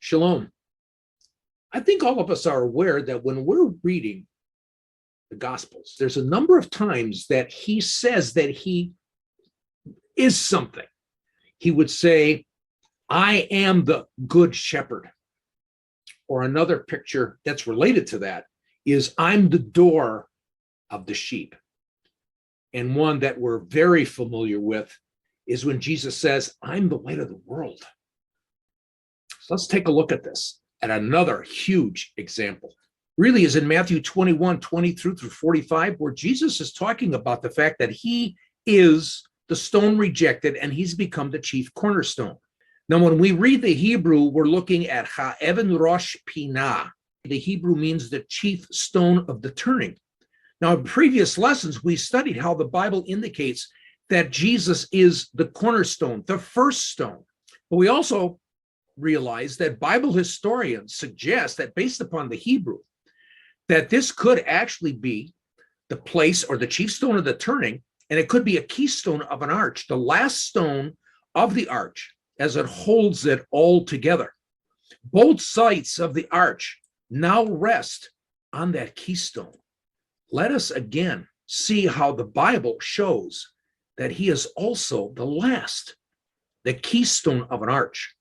Shalom. I think all of us are aware that when we're reading the Gospels, there's a number of times that he says that he is something. He would say, I am the good shepherd. Or another picture that's related to that is, I'm the door of the sheep. And one that we're very familiar with is when Jesus says, I'm the light of the world. So let's take a look at this. And another huge example really is in Matthew 21, 20 through 45, where Jesus is talking about the fact that he is the stone rejected and he's become the chief cornerstone. Now, when we read the Hebrew, we're looking at ha'even rosh pinah. The Hebrew means the chief stone of the turning. Now, in previous lessons, we studied how the Bible indicates that Jesus is the cornerstone, the first stone. But we also realize that Bible historians suggest that based upon the Hebrew, that this could actually be the place or the chief stone of the turning, and it could be a keystone of an arch, the last stone of the arch, as it holds it all together. Both sides of the arch now rest on that keystone. Let us again see how the Bible shows that he is also the last, the keystone of an arch.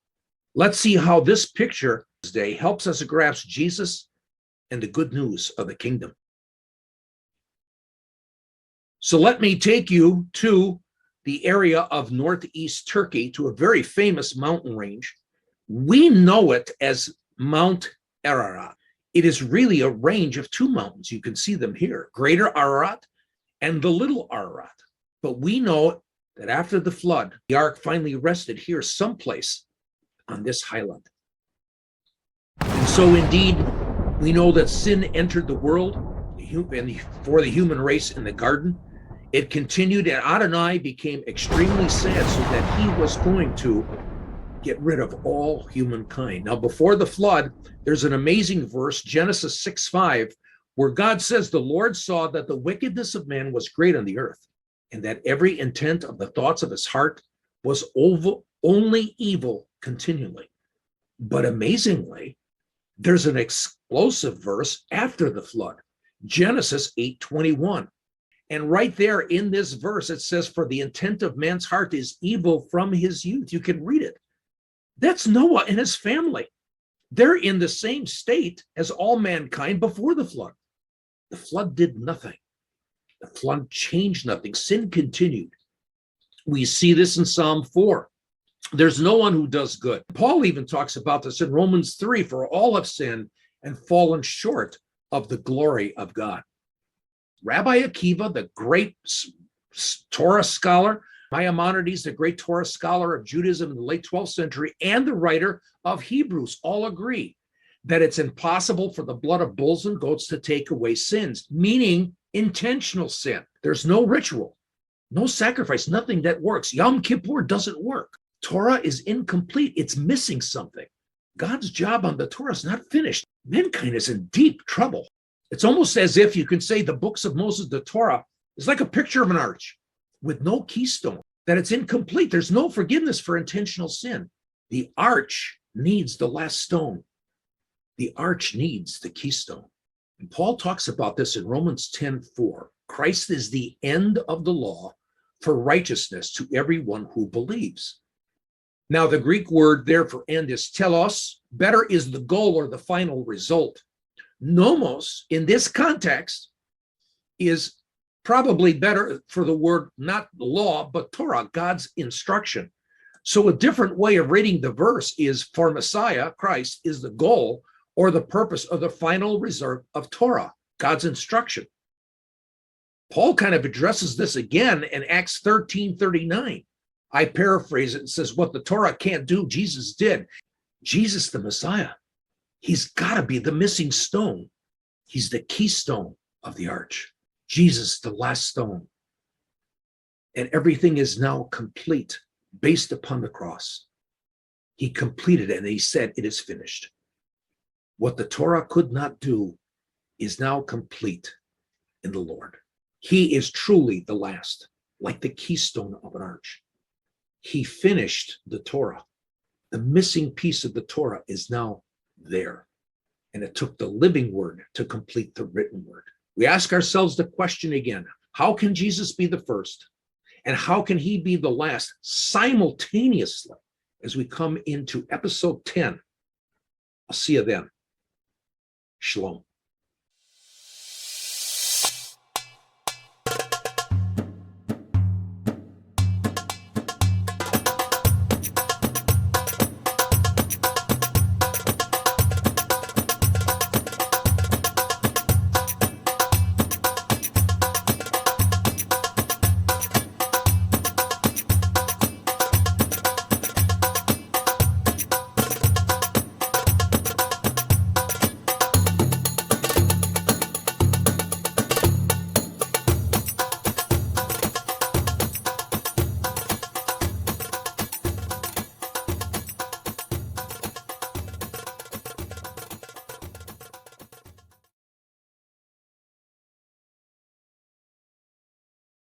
Let's see how this picture today helps us grasp Jesus and the good news of the kingdom. So let me take you to the area of northeast Turkey, to a very famous mountain range. We know it as Mount Ararat. It is really a range of two mountains. You can see them here, Greater Ararat and the Little Ararat. But we know that after the flood, the ark finally rested here someplace on this highland. And so indeed, we know that sin entered the world and for the human race in the garden. It continued, and Adonai became extremely sad, so that he was going to get rid of all humankind. Now, before the flood, there's an amazing verse, Genesis 6:5, where God says, the Lord saw that the wickedness of man was great on the earth, and that every intent of the thoughts of his heart was only evil continually. But amazingly, there's an explosive verse after the flood, Genesis 8:21. And right there in this verse, it says, for the intent of man's heart is evil from his youth. You can read it. That's Noah and his family. They're in the same state as all mankind before the flood. The flood did nothing. The flood changed nothing. Sin continued. We see this in Psalm 4. There's no one who does good. Paul even talks about this in Romans 3, for all have sinned and fallen short of the glory of God. Rabbi Akiva, the great Torah scholar, Maimonides, the great Torah scholar of Judaism in the late 12th century, and the writer of Hebrews all agree that it's impossible for the blood of bulls and goats to take away sins, meaning intentional sin. There's no ritual, no sacrifice, nothing that works. Yom Kippur doesn't work. Torah is incomplete. It's missing something. God's job on the Torah is not finished. Mankind is in deep trouble. It's almost as if you can say the books of Moses, the Torah, is like a picture of an arch with no keystone, that it's incomplete. There's no forgiveness for intentional sin. The arch needs the last stone. The arch needs the keystone. And Paul talks about this in Romans 10:4. Christ is the end of the law for righteousness to everyone who believes. Now, the Greek word there for end is telos. Better is the goal or the final result. Nomos, in this context, is probably better for the word, not law, but Torah, God's instruction. So a different way of reading the verse is, for Messiah, Christ, is the goal or the purpose of the final result of Torah, God's instruction. Paul kind of addresses this again in Acts 13:39. I paraphrase it and says, what the Torah can't do, Jesus did. Jesus, the Messiah, he's got to be the missing stone. He's the keystone of the arch. Jesus, the last stone. And everything is now complete based upon the cross. He completed it and he said, it is finished. What the Torah could not do is now complete in the Lord. He is truly the last, like the keystone of an arch. He finished the Torah. The missing piece of the Torah is now there. And it took the living word to complete the written word. We ask ourselves the question again, how can Jesus be the first? And how can he be the last simultaneously as we come into episode 10? I'll see you then. Shalom.